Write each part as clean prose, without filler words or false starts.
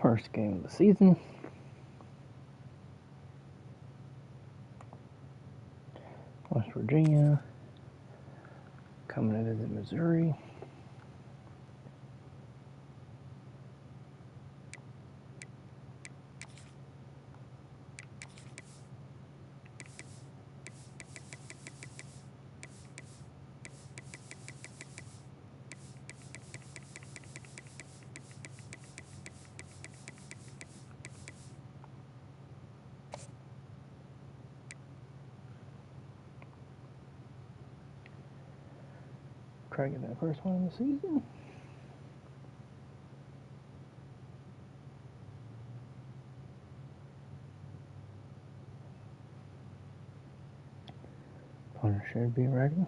First game of the season. West Virginia coming to visit Missouri. Try to get that first one of the season. Punter should be ready.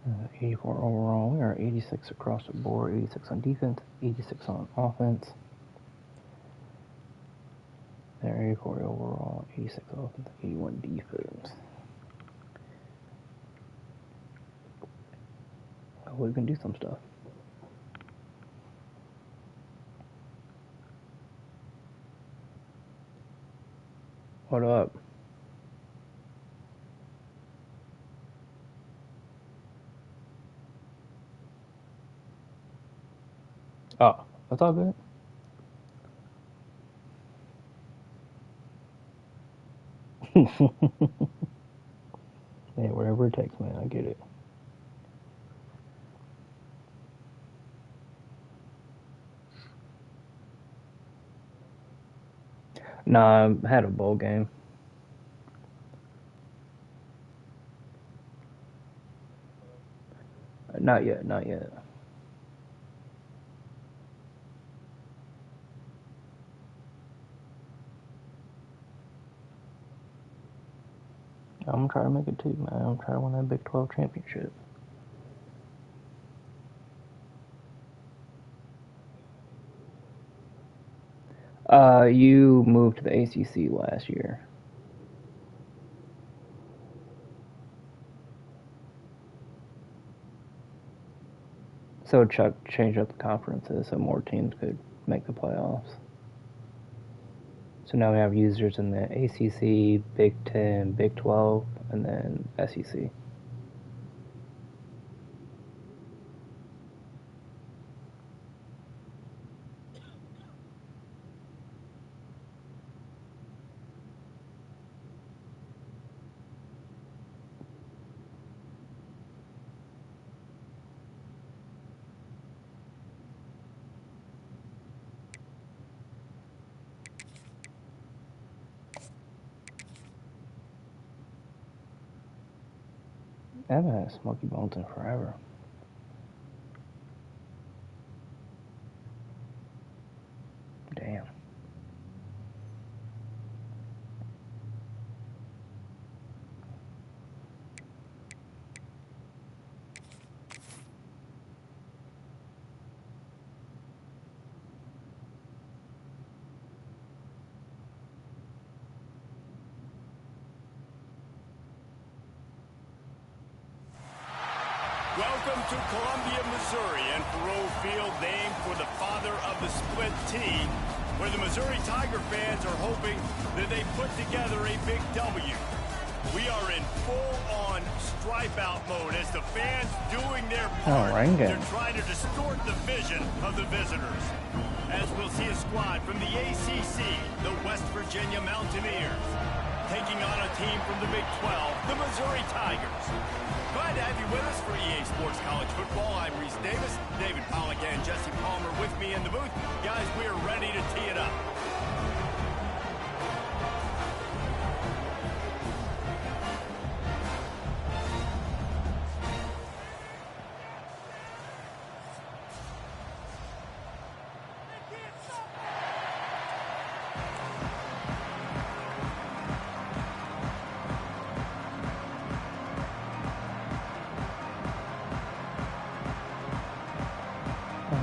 Uh, 84 overall. We are 86 across the board. 86 on defense, 86 on offense. They're 84 overall, 86 offense, 81 defense. Oh, we can do some stuff. What up? Oh, that's all good. Yeah, whatever it takes, man. I get it. Nah, I had a bowl game. Not yet, not yet. I'm gonna try to make it too, man. I'm trying to win that Big 12 championship. You moved to the ACC last year. So Chuck changed up the conferences so more teams could make the playoffs. So now we have users in the ACC, Big 10, Big 12, and then SEC. I haven't had Smoky Bones in forever. Damn. Welcome to Columbia, Missouri, and Faroe Field, named for the father of the split T, where the Missouri Tiger fans are hoping that they put together a big W. We are in full-on stripe-out mode as the fans doing their part to try to distort the vision of the visitors. As we'll see a squad from the ACC, the West Virginia Mountaineers. taking on a team from the Big 12, the Missouri Tigers. Glad to have you with us for EA Sports College Football. I'm Reese Davis, David Pollack and Jesse Palmer with me in the booth. Guys, we are ready to tee it up.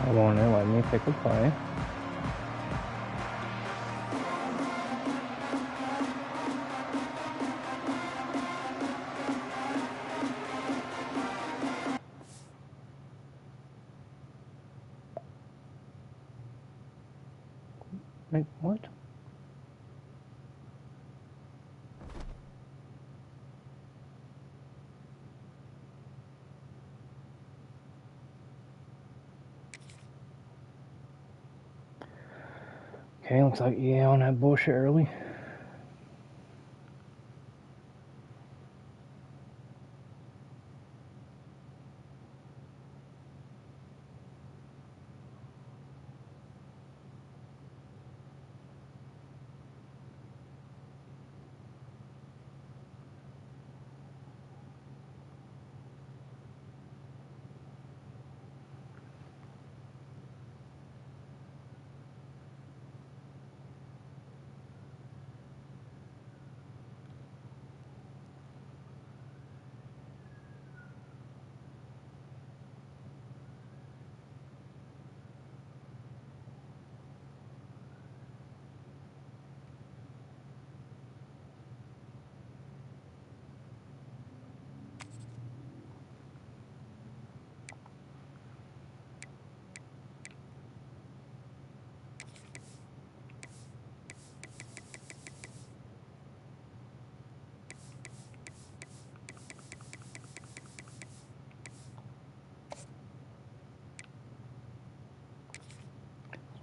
I won't let me pick a play. Wait, what? Okay, looks like EA on that bullshit early.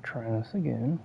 Try this again.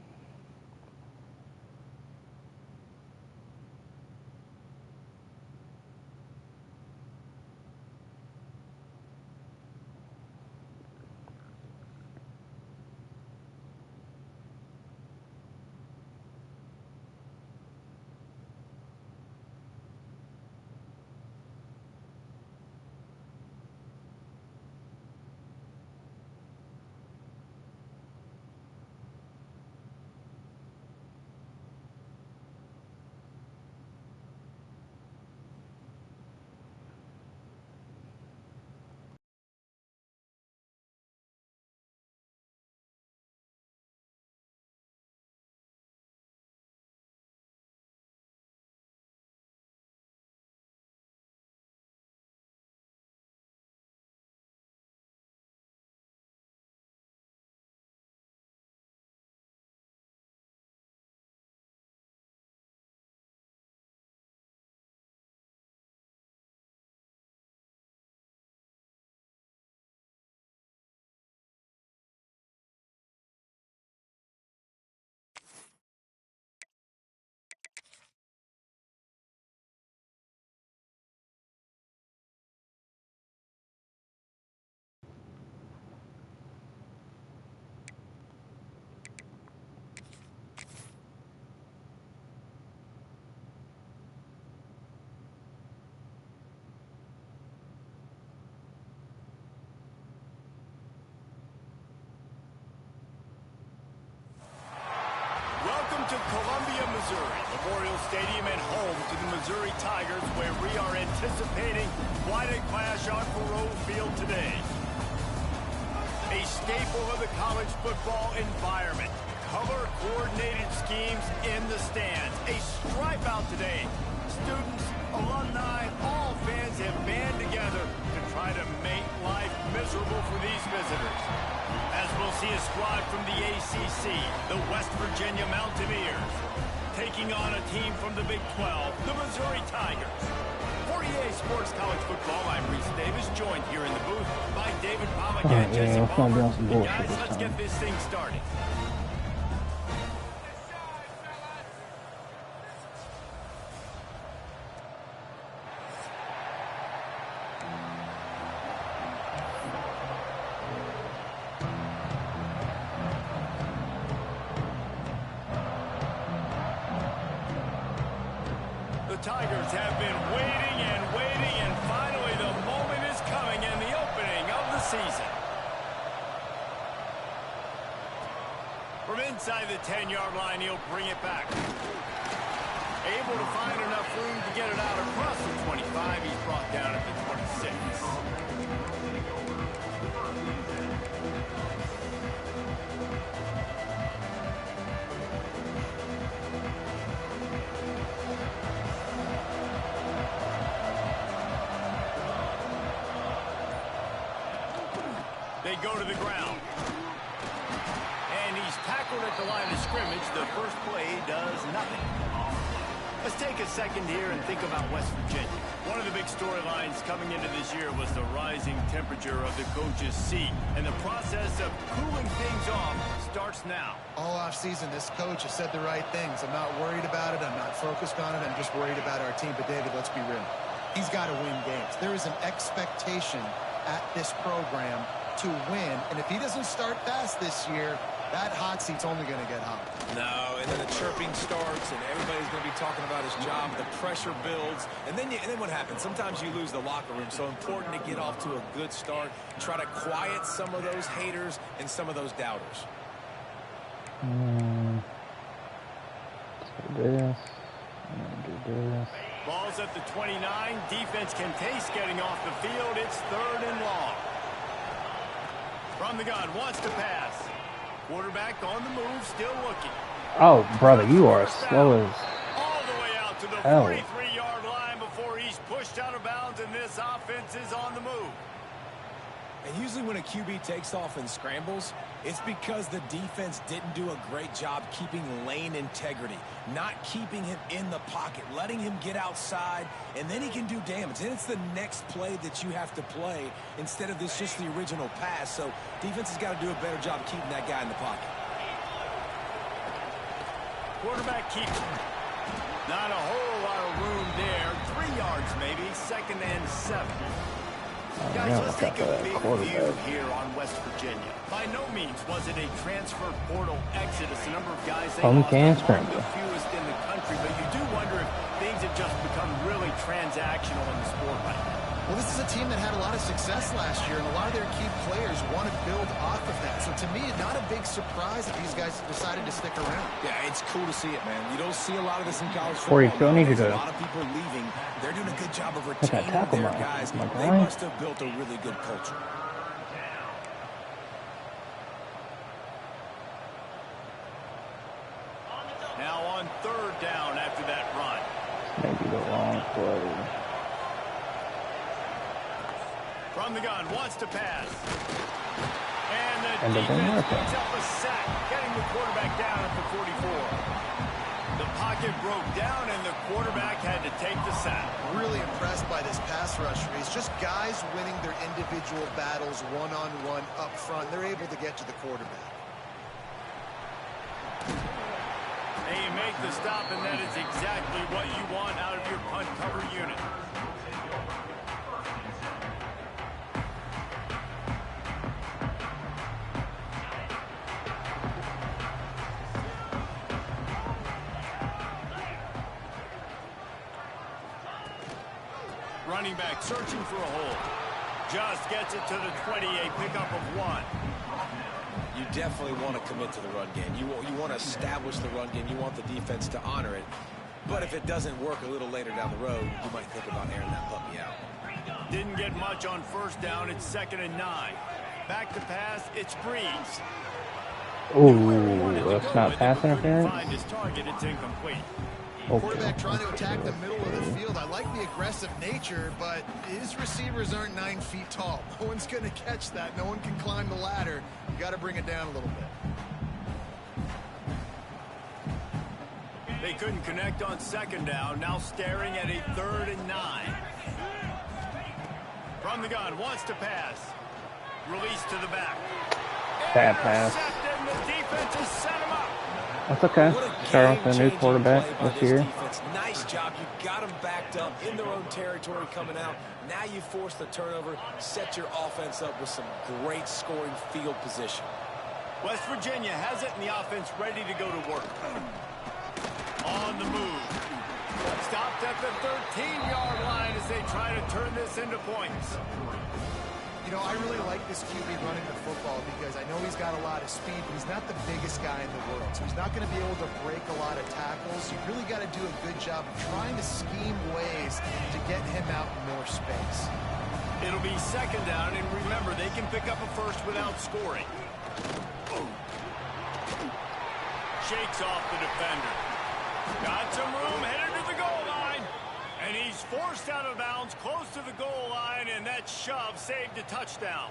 Welcome to Columbia, Missouri, Memorial Stadium and home to the Missouri Tigers, where we are anticipating quite a clash on Faroe Field today. A staple of the college football environment. Color-coordinated schemes in the stands. A stripe out today. Students, alumni, all fans have band together to try to make life miserable for these visitors. As we'll see a squad from the ACC, the West Virginia Mountaineers, taking on a team from the Big 12, the Missouri Tigers. For EA Sports College Football, I'm Reese Davis, joined here in the booth by David Pollack and Jesse Palmer. Guys, let's get this thing started. Tigers have been waiting and waiting, and finally the moment is coming in the opening of the season. From inside the 10-yard line, he'll bring it back. Able to find enough room to get it out across the 25. He's brought down at the 26. They go to the ground. And he's tackled at the line of scrimmage. The first play does nothing. Let's take a second here and think about West Virginia. One of the big storylines coming into this year was the rising temperature of the coach's seat. And the process of cooling things off starts now. All offseason, this coach has said the right things. I'm not worried about it. I'm not focused on it. I'm just worried about our team. But, David, let's be real. He's got to win games. There is an expectation at this program to win. And if he doesn't start fast this year, that hot seat's only going to get hot. No, and then the chirping starts, and everybody's going to be talking about his job. The pressure builds, and then what happens? Sometimes you lose the locker room. So important to get off to a good start. Try to quiet some of those haters and some of those doubters. Let's do this. Do this. Ball's at the 29. Defense can taste getting off the field. It's 3rd and long. From the gun, wants to pass. Quarterback on the move, still looking. Oh, brother, you are slow as all the way out to the hell. 43-yard line before he's pushed out of bounds, and this offense is on the move. And usually when a QB takes off and scrambles, it's because the defense didn't do a great job keeping lane integrity, not keeping him in the pocket, letting him get outside, and then he can do damage. And it's the next play that you have to play instead of this just the original pass. So defense has got to do a better job keeping that guy in the pocket. Quarterback keeps him. Not a whole lot of room there. 3 yards maybe. 2nd and 7. Guys, let's take a big view here on West Virginia. By no means was it a transfer portal exodus. The number of guys they lost are the fewest in the country, but you do wonder if things have just become really transactional in the sport right now. Well, this is a team that had a lot of success last year, and a lot of their key players want to build off of that. So to me, not a big surprise that these guys decided to stick around. Yeah, it's cool to see it, man. You don't see a lot of this in college football. Corey, still need to go. A lot of people leaving. They're doing a good job of retaining their guys. They must have built a really good culture. Now on 3rd down after that run. Maybe the wrong play. From the gun, wants to pass. And the defense picks up a sack, getting the quarterback down at the 44. The pocket broke down, and the quarterback had to take the sack. Really impressed by this pass rush. It's just guys winning their individual battles one-on-one up front. They're able to get to the quarterback. And you make the stop, and that is exactly what you want out of your punt cover unit. Running back searching for a hole. Just gets it to the 20, a pickup of 1. You definitely want to commit to the run game. You want to establish the run game. You want the defense to honor it. But if it doesn't work a little later down the road, you might think about airing that puppy out. Didn't get much on 1st down. It's 2nd and 9. Back to pass. It's Breeze. Ooh, that's not pass interference. Find his target. It's incomplete. Quarterback trying to attack the middle of the field. I like the aggressive nature, but his receivers aren't 9 feet tall. No one's going to catch that. No one can climb the ladder. You got to bring it down a little bit. They couldn't connect on 2nd down. Now staring at a 3rd and 9. From the gun, wants to pass. Release to the back. Bad pass. And the defense has set him up. That's okay. Start off with a new quarterback this year. Nice job. You got them backed up in their own territory coming out. Now you force the turnover, set your offense up with some great scoring field position. West Virginia has it, and the offense ready to go to work. On the move. Stopped at the 13-yard line as they try to turn this into points. You know, I really like this QB running the football because I know he's got a lot of speed, but he's not the biggest guy in the world. So he's not going to be able to break a lot of tackles. You really got to do a good job of trying to scheme ways to get him out in more space. It'll be second down, and remember, they can pick up a first without scoring. Shakes off the defender. Got some room, headed to the goal line. And he's forced out of bounds close to the goal line, and that shove saved a touchdown.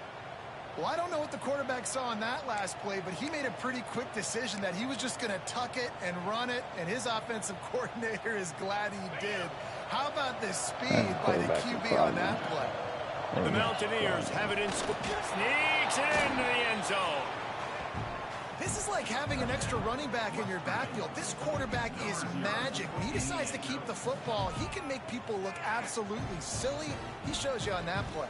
Well, I don't know what the quarterback saw on that last play, but he made a pretty quick decision that he was just going to tuck it and run it, and his offensive coordinator is glad he did. How about the speed by the QB on that play? The Mountaineers have it in. Sneaks it into the end zone. This is like having an extra running back in your backfield. This quarterback is magic. When he decides to keep the football, he can make people look absolutely silly. He shows you on that play.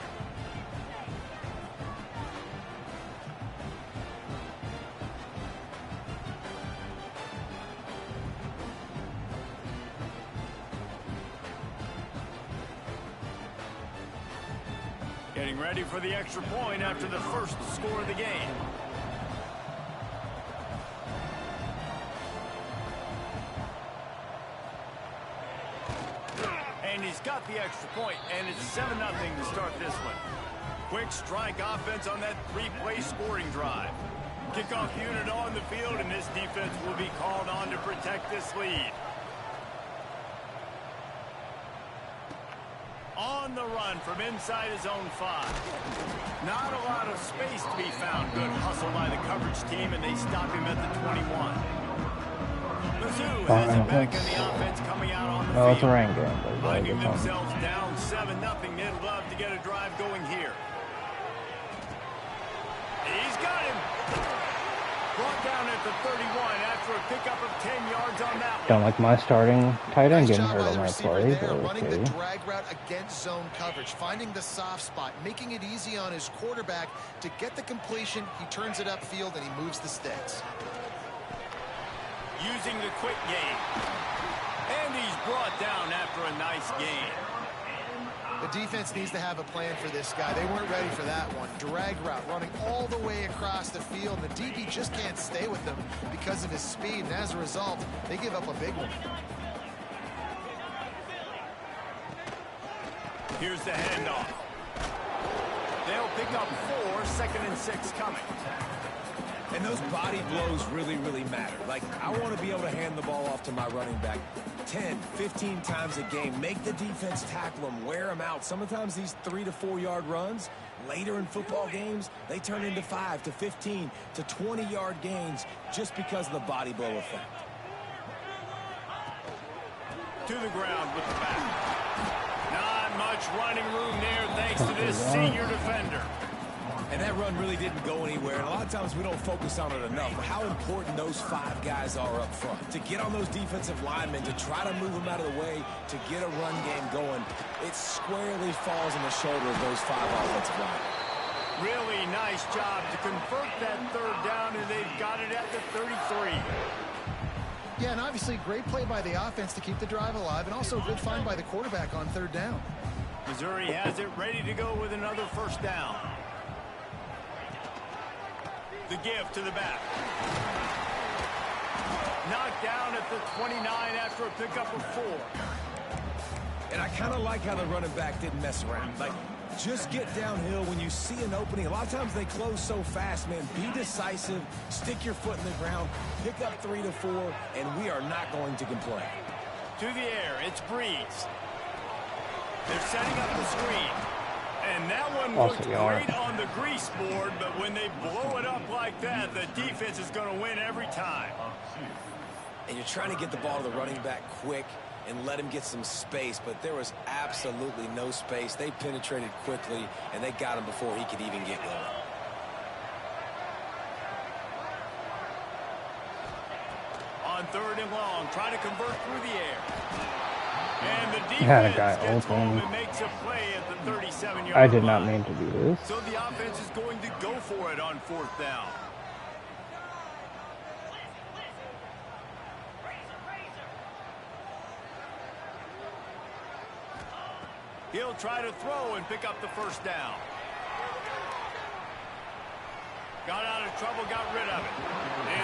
Getting ready for the extra point after the first score of the game. And he's got the extra point, and it's 7-0 to start this one. Quick strike offense on that three-play scoring drive. Kickoff unit on the field, and this defense will be called on to protect this lead. On the run from inside his own 5. Not a lot of space to be found. Good hustle by the coverage team, and they stop him at the 21. Mizzou has it back in the offense coming out on the field. It's a rain game, but Finding themselves down 7-0. They'd love to get a drive going here. He's got him. Brought down at the 31 after a pickup of 10 yards on that one. Don't like my starting tight end getting hurt by on the that receiver play, there, but running okay. the drag route against zone coverage, finding the soft spot, making it easy on his quarterback to get the completion. He turns it upfield and he moves the sticks. Using the quick game. And he's brought down after a nice gain. The defense needs to have a plan for this guy. They weren't ready for that one. Drag route running all the way across the field. The DB just can't stay with him because of his speed. And as a result, they give up a big one. Here's the handoff. They'll pick up 4, 2nd and 6 coming. And those body blows really, really matter. Like, I want to be able to hand the ball off to my running back 10, 15 times a game. Make the defense tackle them, wear them out. Sometimes these 3 to 4 yard runs, later in football games, they turn into 5 to 15 to 20 yard gains just because of the body blow effect. To the ground with the back. Not much running room there thanks to this senior defender. And that run really didn't go anywhere. And a lot of times we don't focus on it enough. But how important those 5 guys are up front. To get on those defensive linemen, to try to move them out of the way, to get a run game going, it squarely falls on the shoulder of those 5 offensive linemen. Really nice job to convert that 3rd down, and they've got it at the 33. Yeah, and obviously great play by the offense to keep the drive alive, and also a good find by the quarterback on 3rd down. Missouri has it ready to go with another 1st down. The give to the back. Knocked down at the 29 after a pickup of 4. And I kind of like how the running back didn't mess around. Like, just get downhill when you see an opening. A lot of times they close so fast, man. Be decisive, stick your foot in the ground, pick up 3 to 4, and we are not going to complain. To the air, it's Breeze. They're setting up the screen. And that one looked great on the grease board, but when they blow it up like that, the defense is going to win every time. And you're trying to get the ball to the running back quick and let him get some space, but there was absolutely no space. They penetrated quickly, and they got him before he could even get going. On 3rd and long, trying to convert through the air. And the defense gets home and makes a play at the 37-yard line. I did not mean to do this. So the offense is going to go for it on 4th down. He'll try to throw and pick up the first down. Got out of trouble, got rid of it.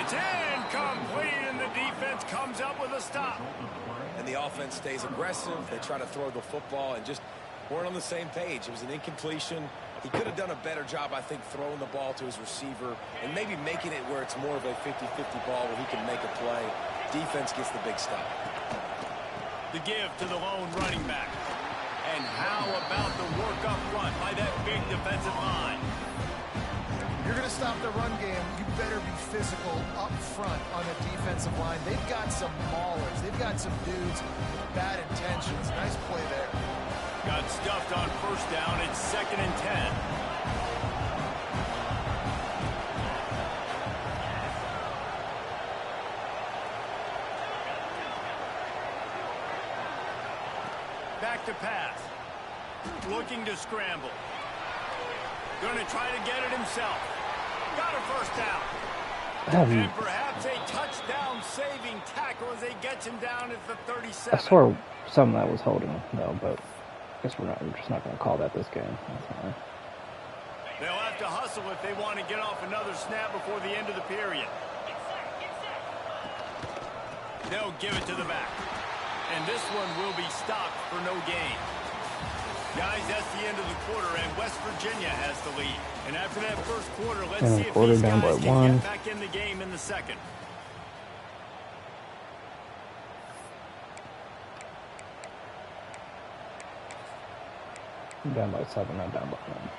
It's incomplete, and the defense comes up with a stop. And the offense stays aggressive. They try to throw the football and just weren't on the same page. It was an incompletion. He could have done a better job, I think, throwing the ball to his receiver and maybe making it where it's more of a 50-50 ball where he can make a play. Defense gets the big stop. The give to the lone running back. And how about the work up front by that big defensive line? You're going to stop the run game, you better be physical up front on the defensive line. They've got some maulers. They've got some dudes with bad intentions. Nice play there. Got stuffed on first down. It's 2nd and 10. Back to pass. Looking to scramble. Going to try to get it himself. Got a first down. And perhaps a touchdown-saving tackle as they get him down at the 37. I swear some of that was holding, though, but I guess we're just not going to call that this game. That's fine. They'll have to hustle if they want to get off another snap before the end of the period. They'll give it to the back. And this one will be stopped for no gain. Guys, that's the end of the quarter, and West Virginia has the lead. And after that first quarter, let's see if these guys can get back in the game in the second. Down by 7, not down by 1.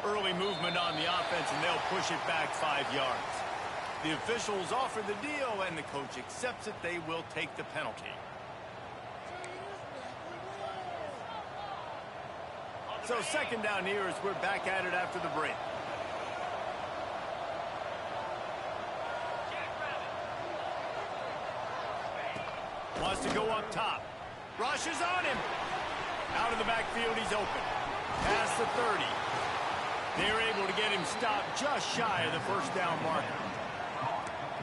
Early movement on the offense, and they'll push it back 5 yards. The officials offer the deal, and the coach accepts it. They will take the penalty. So 2nd down here as we're back at it after the break. Wants to go up top. Rushes on him. Out of the backfield, he's open. Past the 30. They're able to get him stopped just shy of the first down marker.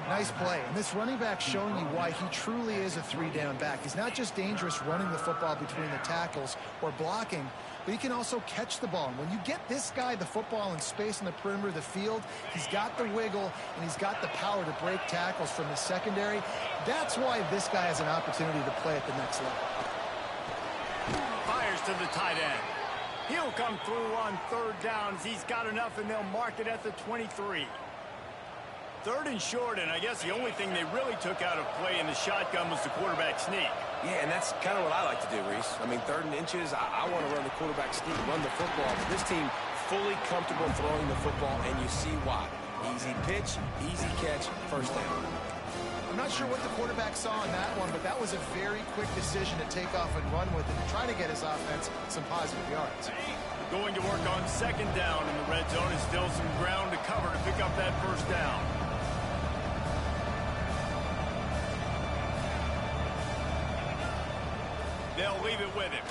Nice play. And this running back showing you why he truly is a 3-down back. He's not just dangerous running the football between the tackles or blocking, but he can also catch the ball. And when you get this guy the football in space in the perimeter of the field, he's got the wiggle and he's got the power to break tackles from the secondary. That's why this guy has an opportunity to play at the next level. Fires to the tight end. He'll come through on 3rd downs. He's got enough, and they'll mark it at the 23. 3rd and short, and I guess the only thing they really took out of play in the shotgun was the quarterback sneak. Yeah, and that's kind of what I like to do, Reese. I mean, 3rd and inches, I want to run the quarterback sneak, run the football. But this team fully comfortable throwing the football, and you see why. Easy pitch, easy catch, first down. I'm not sure what the quarterback saw in that one, but that was a very quick decision to take off and run with it and try to get his offense some positive yards. Going to work on 2nd down in the red zone. Is still some ground to cover to pick up that first down. They'll leave it with him.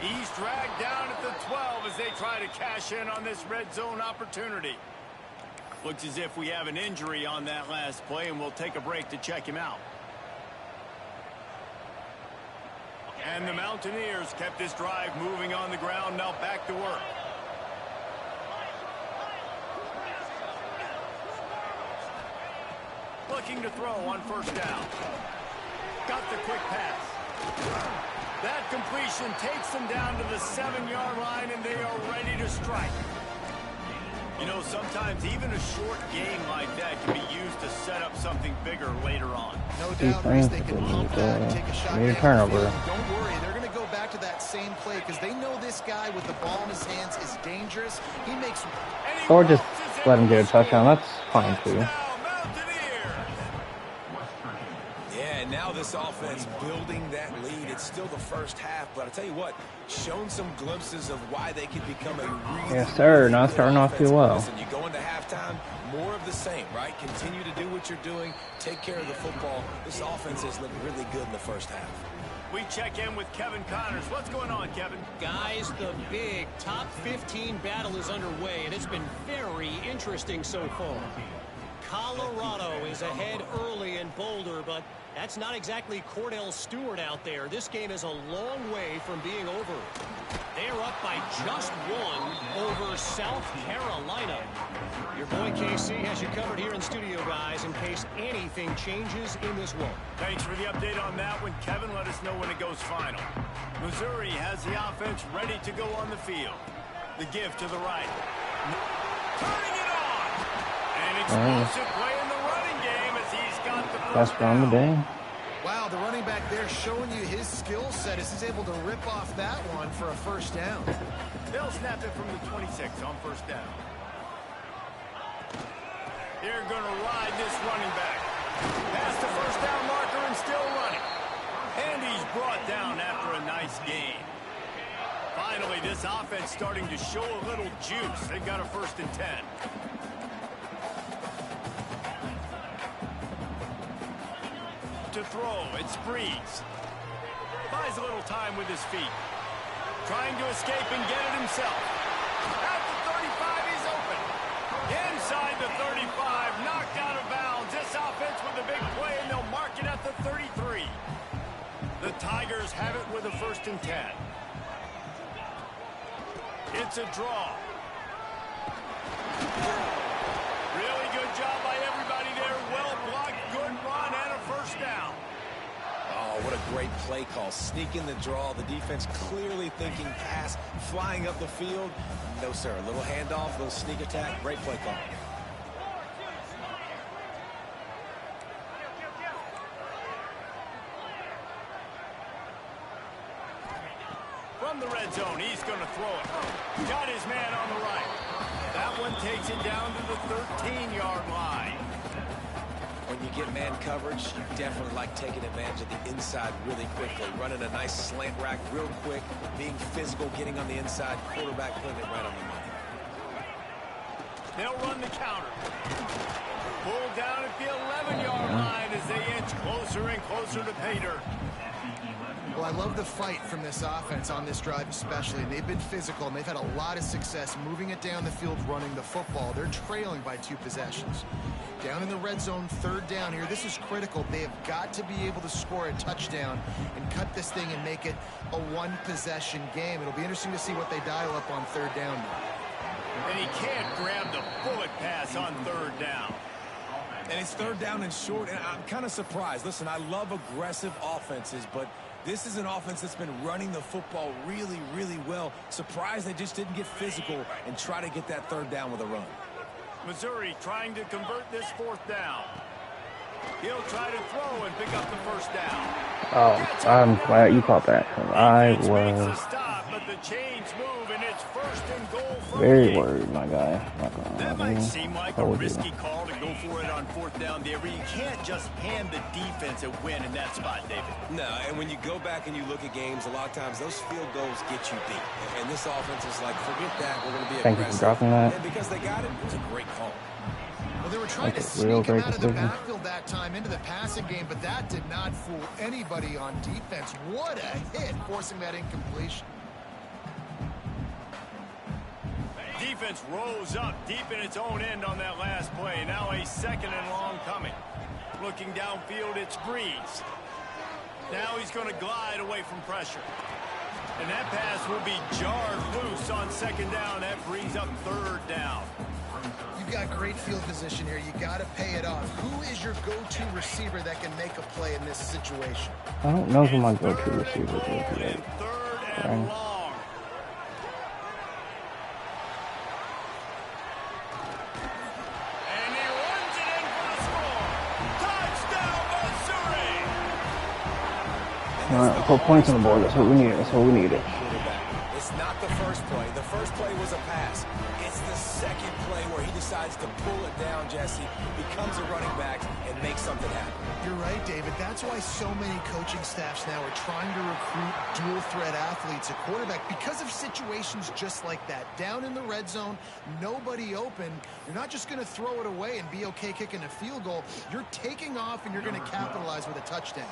He's dragged down at the 12 as they try to cash in on this red zone opportunity. Looks as if we have an injury on that last play, and we'll take a break to check him out. And the Mountaineers kept this drive moving on the ground. Now back to work. Looking to throw on 1st down. Got the quick pass. That completion takes them down to the 7-yard line, and they are ready to strike. You know, sometimes even a short game like that can be used to set up something bigger later on. No doubt, Reese, they can pump that and take a shot. Need a turnover. Don't worry, they're going to go back to that same play because they know this guy with the ball in his hands is dangerous. He makes... Or just let him get a touchdown. That's fine, too. Yeah, now this offense building that lead. It's still the first half, but I tell you what, shown some glimpses of why they could become a really yes, sir. Not starting off too well. And you go into halftime, more of the same, right? Continue to do what you're doing, take care of the football. This offense has looked really good in the first half. We check in with Kevin Connors. What's going on, Kevin? Guys, the big top 15 battle is underway, and it's been very interesting so far. Colorado is ahead early in Boulder, but that's not exactly Cordell Stewart out there. This game is a long way from being over. They're up by just one over South Carolina. Your boy KC has you covered here in studio, guys, in case anything changes in this one. Thanks for the update on that one, Kevin. Let us know when it goes final. Missouri has the offense ready to go on the field. The give to the right. Turning it on! An explosive play in the running game as he's got the Best run of the day. Wow, the running back there showing you his skill set as he's able to rip off that one for a first down. They'll snap it from the 26 on first down. They're going to ride this running back. Past the first down marker and still running. And he's brought down after a nice gain. Finally, this offense starting to show a little juice. They've got a 1st and 10. To throw, it's Breeze. Buys a little time with his feet. Trying to escape and get it himself. At the 35, he's open. Inside the 35, knocked out of bounds. This offense with a big play, and they'll mark it at the 33. The Tigers have it with a 1st and 10. It's a draw. Really good job by everybody there. Well blocked, good run, and a 1st down. Oh, what a great play call. Sneaking the draw. The defense clearly thinking pass, flying up the field. No, sir. A little handoff, a little sneak attack. Great play call. From the red zone, he's going to throw it. Got his man on the right. That one takes it down to the 13-yard line. When you get man coverage, you definitely like taking advantage of the inside really quickly. Running a nice slant rack real quick, being physical, getting on the inside, quarterback putting it right on the money. They'll run the counter. Pulled down at the 11-yard line as they inch closer and closer to pay dirt. Well, I love the fight from this offense on this drive especially. They've been physical, and they've had a lot of success moving it down the field, running the football. They're trailing by 2 possessions. Down in the red zone, 3rd down here. This is critical. They have got to be able to score a touchdown and cut this thing and make it a 1-possession game. It'll be interesting to see what they dial up on 3rd down now. And he can't grab the bullet pass on 3rd down. And it's 3rd down and short, and I'm kind of surprised. Listen, I love aggressive offenses, but this is an offense that's been running the football really, really well. Surprised they just didn't get physical and try to get that 3rd down with a run. Missouri trying to convert this 4th down. He'll try to throw and pick up the 1st down. Oh, I'm glad you caught that. I was Stop, but the chains move, and it's 1st and goal from very worried, my guy. Not gonna That lie to might you. seem like a risky call to go for it on 4th down there, but you can't just hand the defense a win in that spot, David. No, and when you go back and you look at games, a lot of times those field goals get you deep. And this offense is like, forget that, we're going to be Thank you for aggressive. dropping that. And because they got it, it was a great call. Well, they were trying to That's a real sneak him great out of the decision. backfield that time into the passing game, but that did not fool anybody on defense. What a hit, forcing that incompletion. Defense rose up deep in its own end on that last play. Now a 2nd and long coming. Looking downfield, it's Breeze. Now he's going to glide away from pressure. And that pass will be jarred loose on 2nd down. That brings up 3rd down. You've got great field position here. You got to pay it off. Who is your go-to receiver that can make a play in this situation? I don't know who my go-to receiver is yet. 3rd and long. And he runs it in for the score. Touchdown, Missouri! All right, put points on the board. That's what we need. That's what we needed. It's not the first play. The first play was a pass. It's the 2nd play where he decides to pull it down, Jesse, becomes a running back, and makes something happen. You're right, David. That's why so many coaching staffs now are trying to recruit dual-threat athletes at quarterback because of situations just like that. Down in the red zone, nobody open. You're not just going to throw it away and be okay kicking a field goal. You're taking off, and you're going to capitalize with a touchdown.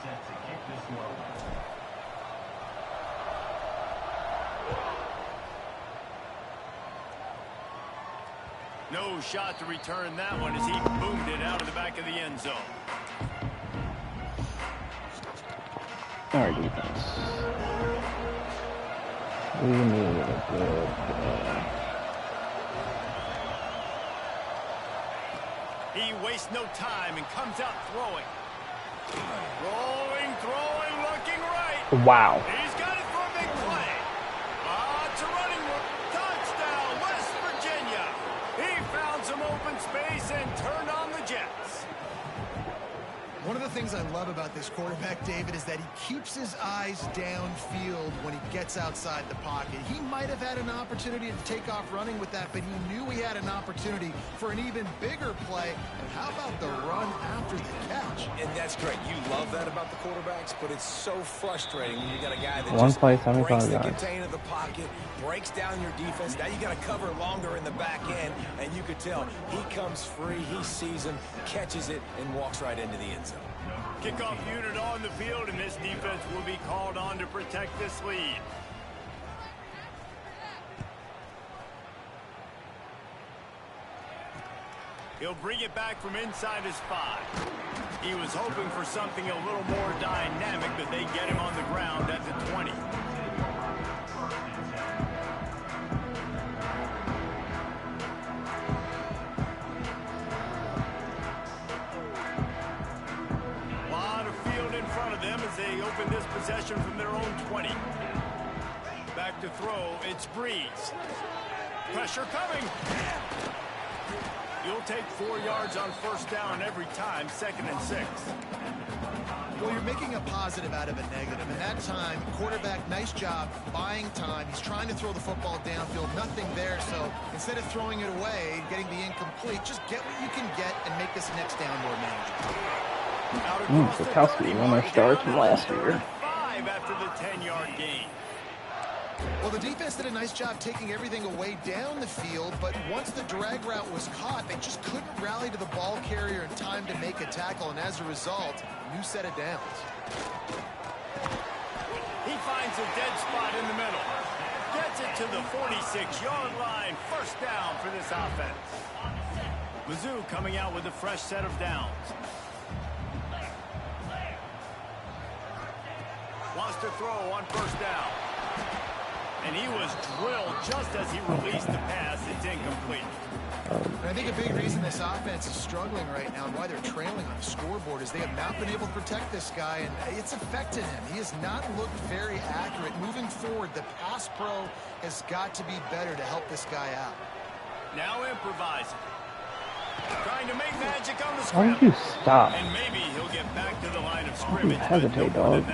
No shot to return that one as he boomed it out of the back of the end zone. All right, defense. We need a good play. He wastes no time and comes out throwing. Throwing, looking right. Wow. He's got it for a big play. It's a running touchdown, West Virginia. He found some open space and turned on the Jets. One of the things I love about this quarterback, David, is that he keeps his eyes downfield when he gets outside the pocket. He might have had an opportunity to take off running with that, but he knew he had an opportunity for an even bigger play. And how about the run after the catch? And that's great. You love that about the quarterbacks, but it's so frustrating when you got a guy that One just play, breaks 75 the yards. contain of the pocket, breaks down your defense. Now you got to cover longer in the back end, and you could tell he comes free, he sees him, catches it, and walks right into the end zone. Kickoff unit on the field, and this defense will be called on to protect this lead. He'll bring it back from inside his 5. He was hoping for something a little more dynamic, but they get him on the ground at the 20. As they open this possession from their own 20. Back to throw, it's Breeze. Pressure coming. You'll take 4 yards on first down every time, 2nd and 6. Well, you're making a positive out of a negative. And that time, quarterback, nice job buying time. He's trying to throw the football downfield, nothing there. So instead of throwing it away, getting the incomplete, just get what you can get and make this next down more manageable. Sikowski, one of our stars from last year. 5 after the 10-yard gain. Well, the defense did a nice job taking everything away down the field, but once the drag route was caught, they just couldn't rally to the ball carrier in time to make a tackle, and as a result, new set of downs. He finds a dead spot in the middle. Gets it to the 46-yard line. First down for this offense. Mizzou coming out with a fresh set of downs. Wants to throw on first down. And he was drilled just as he released the pass. It's incomplete. And I think a big reason this offense is struggling right now and why they're trailing on the scoreboard is they have not been able to protect this guy, and it's affected him. He has not looked very accurate. Moving forward, the pass pro has got to be better to help this guy out. Now improvising. Trying to make magic on the Why scramble. don't you stop? And maybe he'll get back to the line of scrimmage. Hesitate, dog.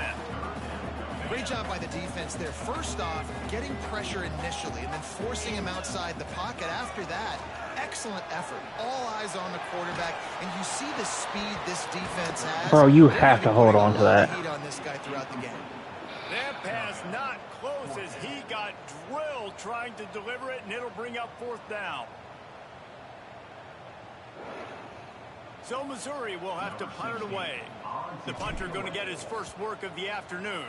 Great job by the defense there. First off, getting pressure initially and then forcing him outside the pocket. After that, excellent effort. All eyes on the quarterback, and you see the speed this defense has. Bro, you have to hold on to that. Heat on this guy throughout the game. That pass not close as he got drilled trying to deliver it, and it'll bring up 4th down. So Missouri will have to punt it away. The punter going to get his first work of the afternoon.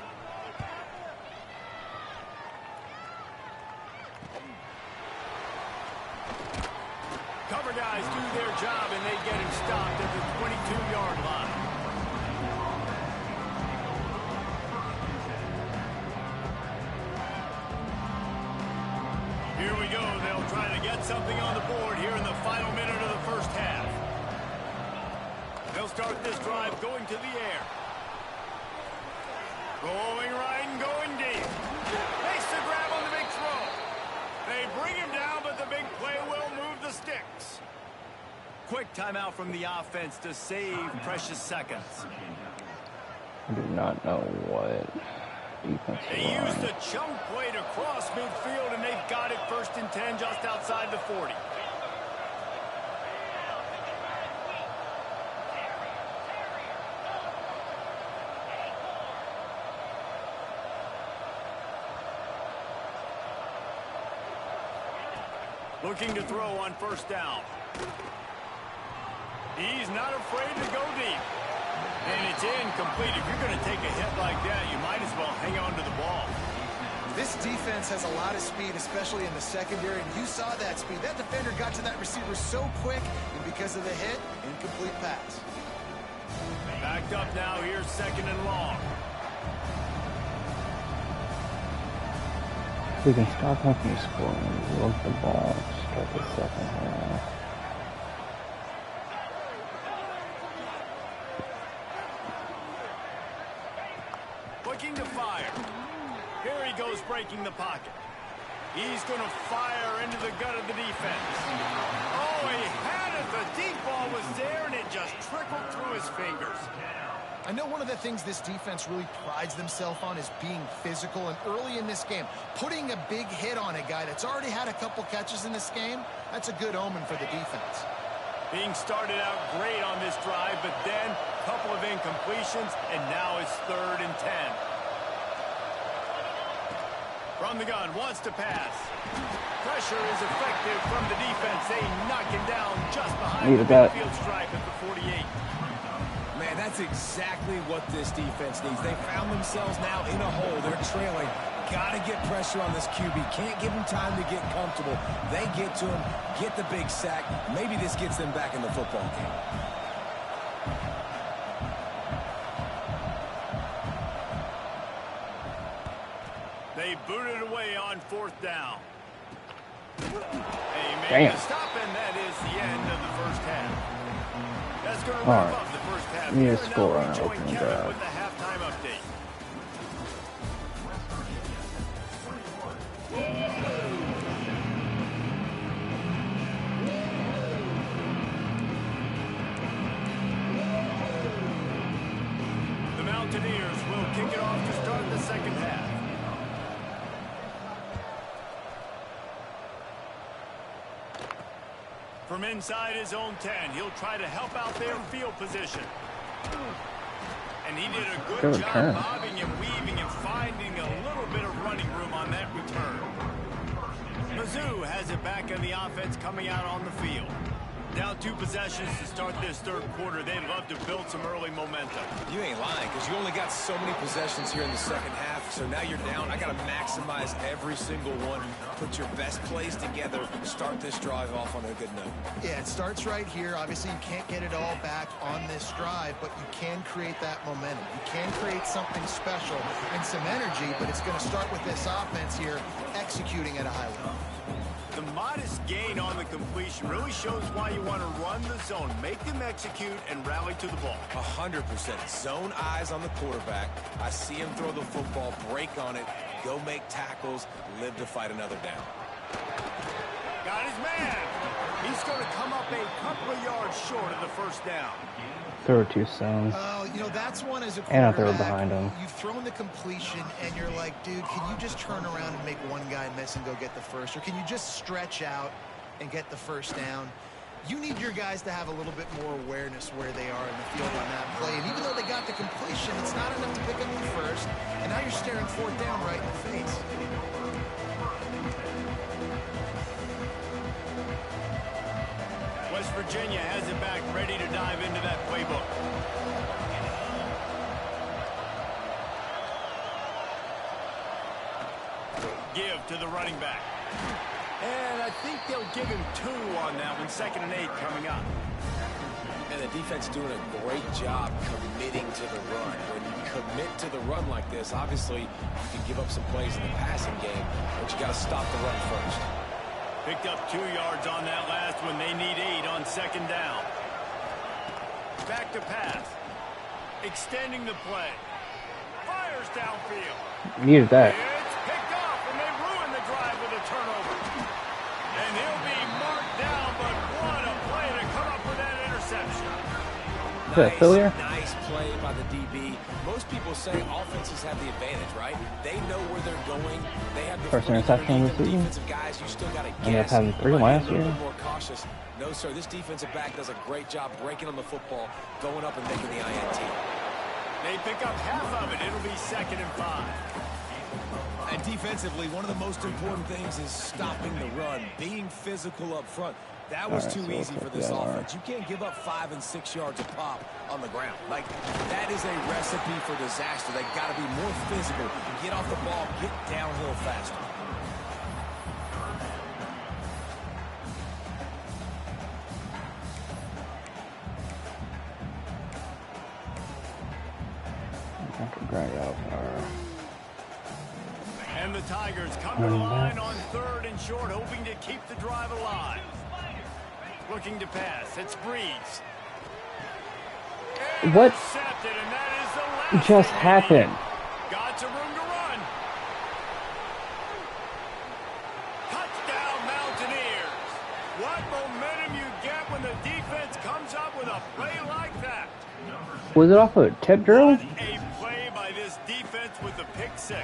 Cover guys do their job, and they get him stopped at the 22-yard line. Here we go. They'll try to get something on the board here in the final minute of the first half. They'll start this drive going to the air. Going right and going deep. Makes the grab on the big throw. They bring him down, but the big play will move the sticks. Quick timeout from the offense to save precious seconds. I do not know what defense They used a chunk play to cross midfield, and they've got it 1st and 10 just outside the 40. Looking to throw on first down. He's not afraid to go deep. And it's incomplete. If you're going to take a hit like that, you might as well hang on to the ball. This defense has a lot of speed, especially in the secondary, and you saw that speed. That defender got to that receiver so quick, and because of the hit, incomplete pass. Backed up now, here's 2nd and long. We can stop them from scoring. Work the ball. Start the second half. Looking to fire. Here he goes, breaking the pocket. He's going to fire into the gut of the defense. Oh, he had it. The deep ball was there, and it just trickled through his fingers. I know one of the things this defense really prides themselves on is being physical, and early in this game, putting a big hit on a guy that's already had a couple catches in this game, that's a good omen for the defense. Being started out great on this drive, but then a couple of incompletions, and now it's 3rd and 10. From the gun, wants to pass. Pressure is effective from the defense. They knock him down just behind the midfield stripe at the 48. Man, that's exactly what this defense needs. They found themselves now in a hole. They're trailing. Got to get pressure on this QB. Can't give him time to get comfortable. They get to him, get the big sack. Maybe this gets them back in the football game. They booted away on 4th down. They made a stop, and that is the end of the first half. That's going to wrap up the first half. We need a score on Join opening Kevin drive. with the halftime update. The Mountaineers will kick it off to start the second half. From inside his own 10, he'll try to help out their field position. And he did a good job bobbing and weaving and finding a little bit of running room on that return. Mizzou has it back on the offense coming out on the field. Down 2 possessions to start this 3rd quarter. They'd love to build some early momentum. You ain't lying, because you only got so many possessions here in the second half, so now you're down. I got to maximize every single one. Put your best plays together. Start this drive off on a good note. Yeah, it starts right here. Obviously, you can't get it all back on this drive, but you can create that momentum. You can create something special and some energy, but it's going to start with this offense here executing at a high level. The modest gain on the completion really shows why you want to run the zone, make them execute, and rally to the ball. 100%. Zone eyes on the quarterback. I see him throw the football, break on it, go make tackles, live to fight another down. Got his man. He's going to come up a couple of yards short of the first down. Throw it too soon. Oh, you know, that's one as a quarterback. And I throw it behind him. You've thrown the completion, and you're like, dude, can you just turn around and make one guy miss and go get the first? Or can you just stretch out and get the first down? You need your guys to have a little bit more awareness where they are in the field on that play. And even though they got the completion, it's not enough to pick up the first. And now you're staring 4th down right in the face. West Virginia has it back, ready to dive into that playbook. Give to the running back. And I think they'll give him 2 on that one. 2nd and 8 coming up. And the defense doing a great job committing to the run. When you commit to the run like this, obviously you can give up some plays in the passing game, but you got to stop the run first. Picked up 2 yards on that last one. They need 8 on 2nd down. Back to pass. Extending the play. Fires downfield. Needed that. It's picked off, and they ruin the drive with a turnover. And he'll be marked down, but what a play to come up with that interception. Nice play by the DB. Most people say offenses have the advantage, right? They know where they're going. They have the first interception of the season. Defensive guys, you still got to guess. And they've had 3 last year. More cautious. No, sir. This defensive back does a great job breaking on the football, going up and making the INT. They pick up half of it. It'll be 2nd and 5. And defensively, one of the most important things is stopping the run, being physical up front. That was too easy for this offense. You can't give up 5 and 6 yards a pop on the ground. Like, that is a recipe for disaster. They got to be more physical, get off the ball, get downhill faster. And the Tigers come to the line on 3rd and short, hoping to keep the drive alive. Looking to pass. It's Breeze. What And that is the last just happened? Got some room to run. Touchdown, Mountaineers. What momentum you get when the defense comes up with a play like that. Was it off a tip drill? What a play by this defense with the pick 6.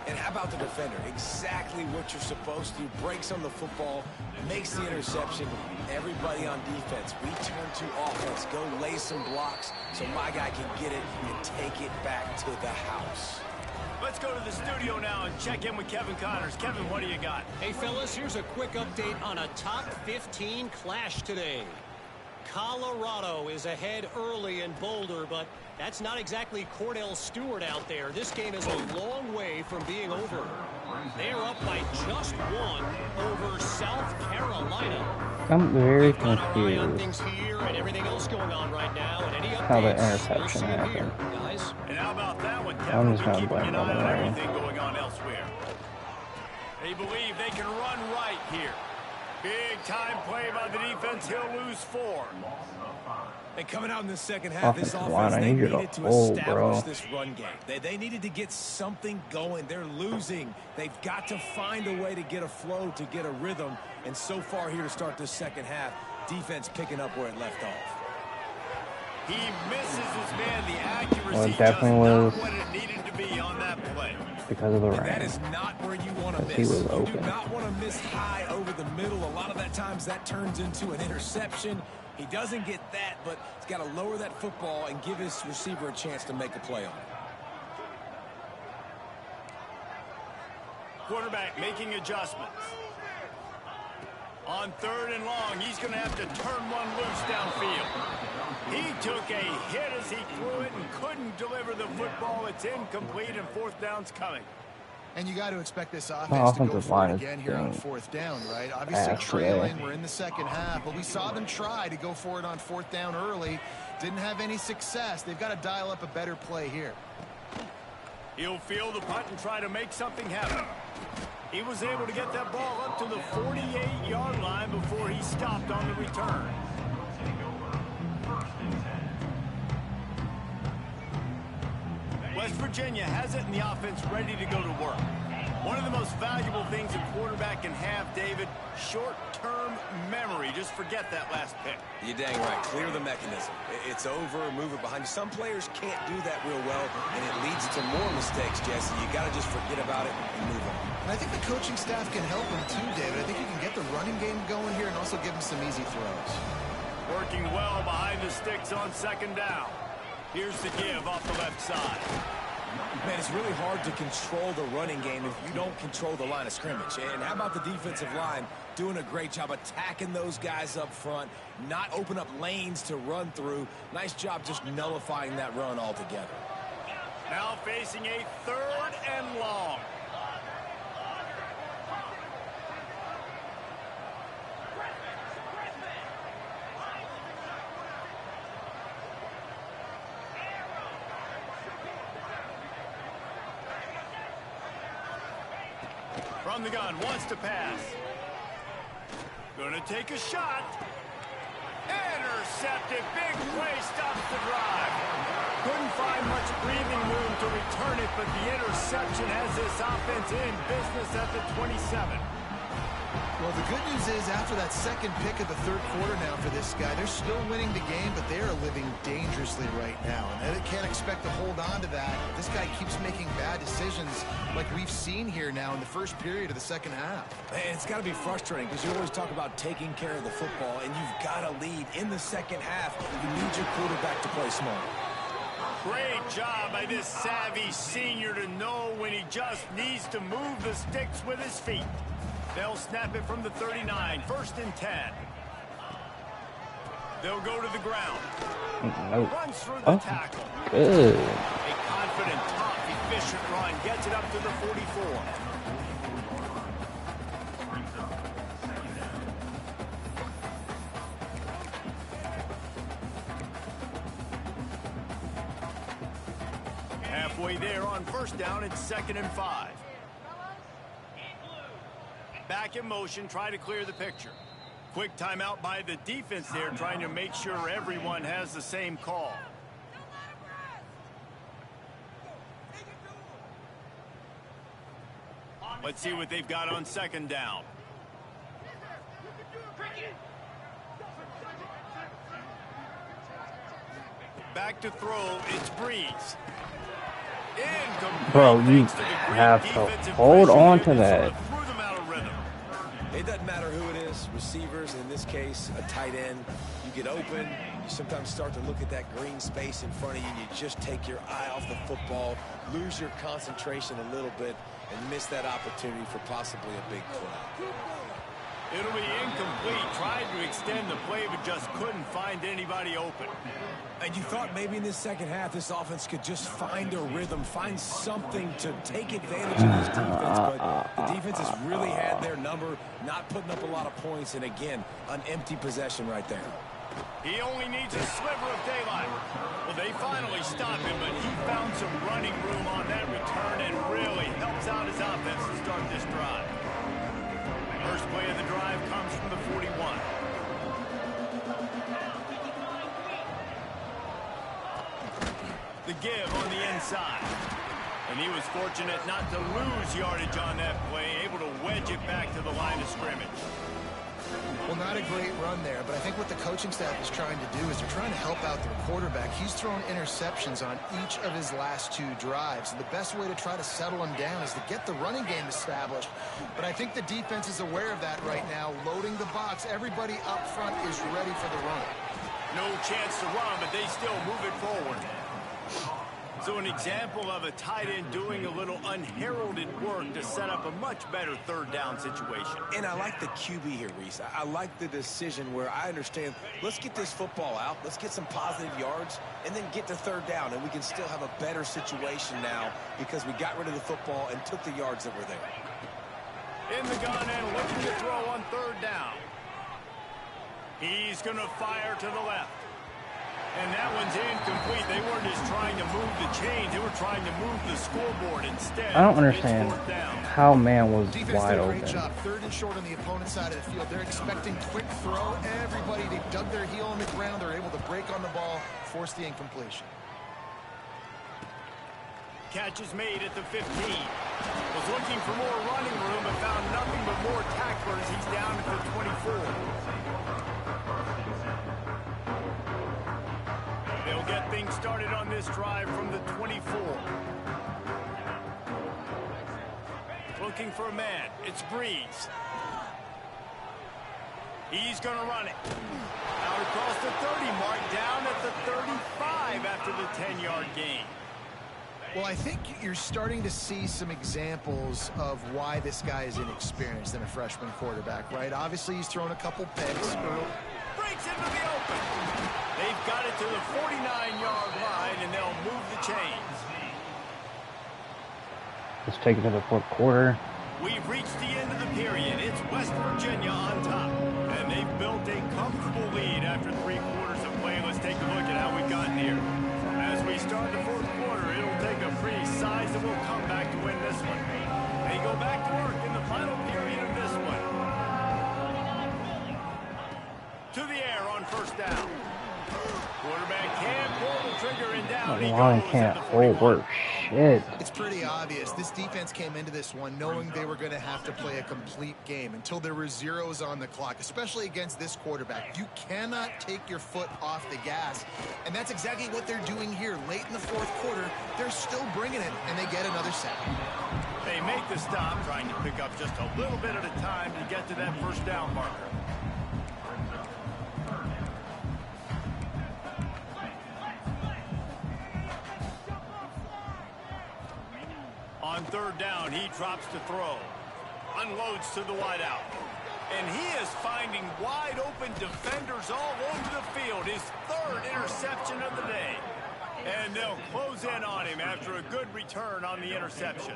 And how about the defender? Exactly what you're supposed to. Breaks on the football, makes the interception. Everybody on defense, we turn to offense. Go lay some blocks so my guy can get it and take it back to the house. Let's go to the studio now and check in with Kevin Connors. Kevin, what do you got? Hey, fellas, here's a quick update on a top 15 clash today. Colorado is ahead early in Boulder, but that's not exactly Cordell Stewart out there. This game is a long way from being over. They're up by just 1 over South Carolina. I'm very We've got our eye on confused things here and everything else going on right now. And any how the updates, we'll interception see it here, happened. guys. And how about that one, Kevin? I'm just We're gonna keeping blame an it on eye the on rain. everything going on elsewhere. They believe they can run right here. Big time play by the defense. He'll lose 4. And coming out in the second half, this Offensive line, offense, I they need you to needed to hold, establish bro. this run game. They needed to get something going. They're losing. They've got to find a way to get a flow, to get a rhythm. And so far here to start this second half, defense picking up where it left off. He misses his man. The accuracy Well, it just definitely not was what it needed to be on that play. because of the And that rain. is not where you want to Because miss. he was You do open. not want to miss high over the middle. A lot of that times that turns into an interception. He doesn't get that, but he's got to lower that football and give his receiver a chance to make a play on it. Quarterback making adjustments. On 3rd and long, he's going to have to turn one loose downfield. He took a hit as he threw it and couldn't deliver the football. It's incomplete, and 4th down's coming. And you got to expect this My offense to go offensive for line it is again here on being 4th down, right? Obviously ass trailing. today. We're in the second half, but we saw them try to go for it on 4th down early. Didn't have any success. They've got to dial up a better play here. He'll field the punt and try to make something happen. He was able to get that ball up to the 48-yard line before he stopped on the return. West Virginia has it, and the offense ready to go to work. One of the most valuable things a quarterback can have, David, short-term memory. Just forget that last pick. You're dang right. Clear the mechanism. It's over, move it behind you. Some players can't do that real well, and it leads to more mistakes, Jesse. You got to just forget about it and move on. And I think the coaching staff can help him too, David. I think you can get the running game going here and also give him some easy throws. Working well behind the sticks on 2nd down. Here's the give off the left side. Man, it's really hard to control the running game if you don't control the line of scrimmage. And how about the defensive line doing a great job attacking those guys up front, not open up lanes to run through. Nice job just nullifying that run altogether. Now facing a 3rd and long. From the gun, wants to pass. Gonna take a shot. Intercepted. Big play, stops the drive. Couldn't find much breathing room to return it, but the interception has this offense in business at the 27. Well, the good news is after that second pick of the 3rd quarter now for this guy, they're still winning the game, but they are living dangerously right now. And they can't expect to hold on to that. This guy keeps making bad decisions like we've seen here now in the first period of the second half. And it's got to be frustrating because you always talk about taking care of the football, and you've got to lead in the second half. You need your quarterback to play smart. Great job by this savvy senior to know when he just needs to move the sticks with his feet. They'll snap it from the 39, 1st and 10. They'll go to the ground. Nope. Runs through the tackle. Good. A confident, tough, efficient run gets it up to the 44. Halfway there on 1st down, it's 2nd and 5. Back in motion, try to clear the picture. Quick timeout by the defense there, trying to make sure everyone has the same call. Let's see what they've got on 2nd down. Back to throw, it's Breeze. Bro, you have to hold on to that. It doesn't matter who it is, receivers, in this case, a tight end. You get open, you sometimes start to look at that green space in front of you, and you just take your eye off the football, lose your concentration a little bit, and miss that opportunity for possibly a big play. It'll be incomplete. Tried to extend the play, but just couldn't find anybody open. And you thought maybe in this second half, this offense could just find a rhythm, find something to take advantage of this defense. But the defense has really had their number, not putting up a lot of points. And again, an empty possession right there. He only needs a sliver of daylight. Well, they finally stopped him, but he found some running room on that return and really helps out his offense to start this drive. First play of the drive comes from the 41. The give on the inside. And he was fortunate not to lose yardage on that play, able to wedge it back to the line of scrimmage. Well, not a great run there, but I think what the coaching staff is trying to do is they're trying to help out their quarterback. He's thrown interceptions on each of his last 2 drives. And the best way to try to settle him down is to get the running game established. But I think the defense is aware of that right now, loading the box. Everybody up front is ready for the run. No chance to run, but they still move it forward. So an example of a tight end doing a little unheralded work to set up a much better 3rd down situation. And I like the QB here, Reese. I like the decision where I understand, let's get this football out, let's get some positive yards, and then get to 3rd down, and we can still have a better situation now because we got rid of the football and took the yards that were there. In the gun and looking to throw on 3rd down. He's going to fire to the left. And that one's incomplete. They weren't just trying to move the chains. They were trying to move the scoreboard instead. I don't understand how man was Defense wide did a open. great job. 3rd and short on the opponent's side of the field. They're expecting quick throw. Everybody, they dug their heel on the ground. They're able to break on the ball, force the incompletion. Catch is made at the 15. Was looking for more running room, but found nothing but more tacklers. He's down at the 24. They'll get things started on this drive from the 24. Looking for a man. It's Breeze. He's going to run it. Out across the 30 mark, down at the 35 after the 10-yard gain. Well, I think you're starting to see some examples of why this guy is inexperienced in a freshman quarterback, right? Obviously, he's thrown a couple picks. Breaks into the open. They've got it to the 49-yard line, and they'll move the chains. Let's take it to the 4th quarter. We've reached the end of the period. It's West Virginia on top, and they've built a comfortable lead after 3 quarters of play. Let's take a look at how we've gotten here. As we start the 4th quarter, it'll take a pretty sizable comeback to win this one. They go back to work in the final period of this one. To the air on 1st down. Quarterback can't pull the trigger and down. The line can't hold work. Shit. It's pretty obvious. This defense came into this one knowing they were going to have to play a complete game until there were zeros on the clock, especially against this quarterback. You cannot take your foot off the gas, and that's exactly what they're doing here. Late in the 4th quarter, they're still bringing it, and they get another sack. They make the stop, trying to pick up just a little bit at a time to get to that 1st down marker. On third down, he drops to throw. Unloads to the wideout. And he is finding wide open defenders all over the field. His third interception of the day. And they'll close in on him after a good return on the interception.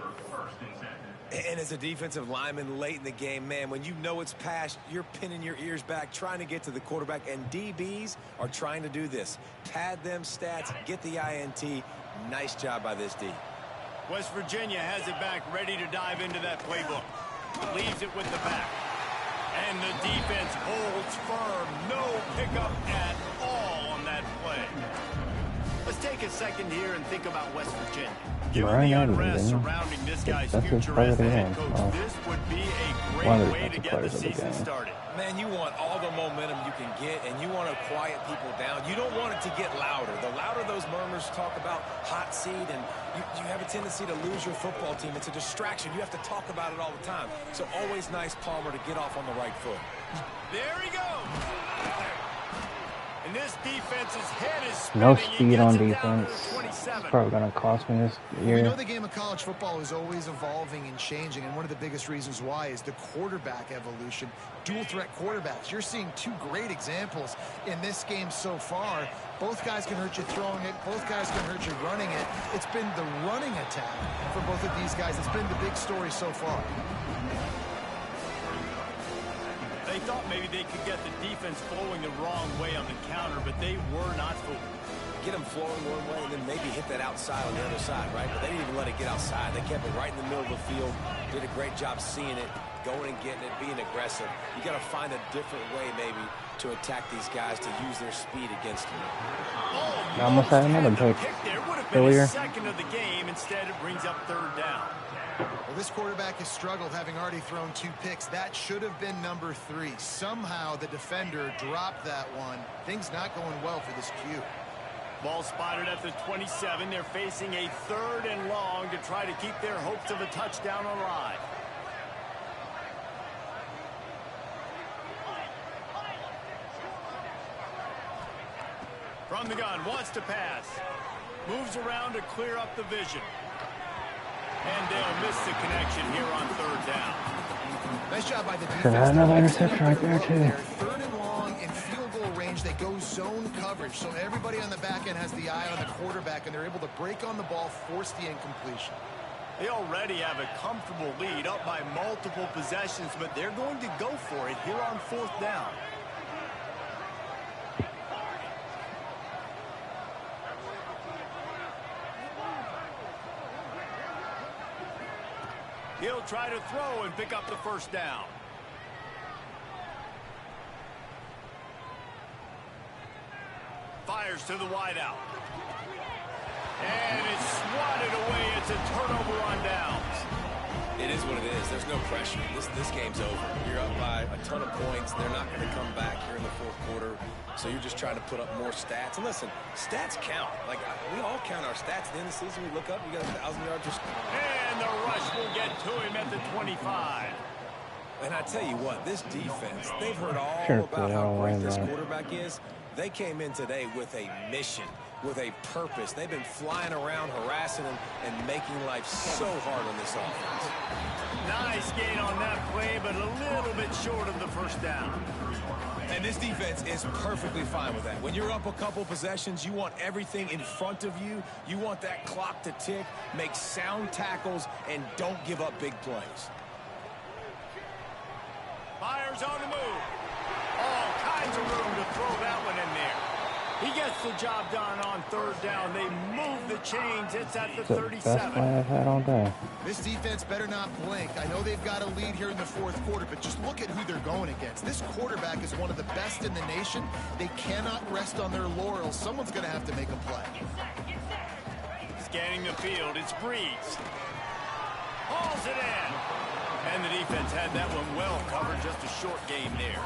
And as a defensive lineman late in the game, man, when you know it's past, you're pinning your ears back, trying to get to the quarterback. And DBs are trying to do this. Pad them stats, get the INT. Nice job by this D. West Virginia has it back, ready to dive into that playbook. Leaves it with the back. And the defense holds firm. No pickup at all on that play. Let's take a second here and think about West Virginia. Given the unrest surrounding this guy's future as the head coach, this would be a great way to get the season started. Man, you want all the momentum you can get, and you want to quiet people down. You don't want it to get louder. The louder those murmurs talk about hot seat, and you have a tendency to lose your football team. It's a distraction. You have to talk about it all the time. So always nice, Palmer, to get off on the right foot. There he goes. And this defense's head is spinning. No speed on defense. Probably going to cost me this year. We know the game of college football is always evolving and changing, and one of the biggest reasons why is the quarterback evolution. Dual threat quarterbacks. You're seeing two great examples in this game so far. Both guys can hurt you throwing it. Both guys can hurt you running it. It's been the running attack for both of these guys. It's been the big story so far. They thought maybe they could get the defense flowing the wrong way on the counter, but they were not fooled. Get them flowing one way and then maybe hit that outside on the other side, right? But they didn't even let it get outside. They kept it right in the middle of the field. Did a great job seeing it, going and getting it, being aggressive. You got to find a different way maybe to attack these guys to use their speed against them. I almost had another pick earlier. Second of the game. Instead, it brings up third down. Well, this quarterback has struggled, having already thrown 2 picks. That should have been number 3. Somehow the defender dropped that one. Things not going well for this Q. Ball spotted at the 27. They're facing a 3rd and long to try to keep their hopes of a touchdown alive. From the gun, wants to pass. Moves around to clear up the vision. And they'll miss the connection here on 3rd down. Nice job by the defense. Another interception right there, too. 3rd and long in field goal range. They go zone coverage. So everybody on the back end has the eye on the quarterback, and they're able to break on the ball, force the incompletion. They already have a comfortable lead, up by multiple possessions, but they're going to go for it here on 4th down. He'll try to throw and pick up the 1st down. Fires to the wideout. And it's swatted away. It's a turnover on downs. It is what it is. There's no pressure. This game's over. You're up by a ton of points. They're not going to come back here in the 4th quarter. So you're just trying to put up more stats. And listen, stats count. Like, we all count our stats. At the end of the season, we look up, we got 1,000 yards. And the rush will get to him at the 25. And I tell you what, this defense, they've heard all about how great this quarterback is. They came in today with a mission, with a purpose. They've been flying around, harassing him, and making life so hard on this offense. Nice gain on that play, but a little bit short of the 1st down. And this defense is perfectly fine with that. When you're up a couple possessions, you want everything in front of you. You want that clock to tick, make sound tackles, and don't give up big plays. Fires on the move. All kinds of room to throw that one in there. He gets the job done on 3rd down. They move the chains. It's at the 37. Best play I've had all day. This defense better not blink. I know they've got a lead here in the 4th quarter, but just look at who they're going against. This quarterback is one of the best in the nation. They cannot rest on their laurels. Someone's going to have to make a play. Scanning the field, it's Breeze. Hauls it in. And the defense had that one well covered. Just a short game there.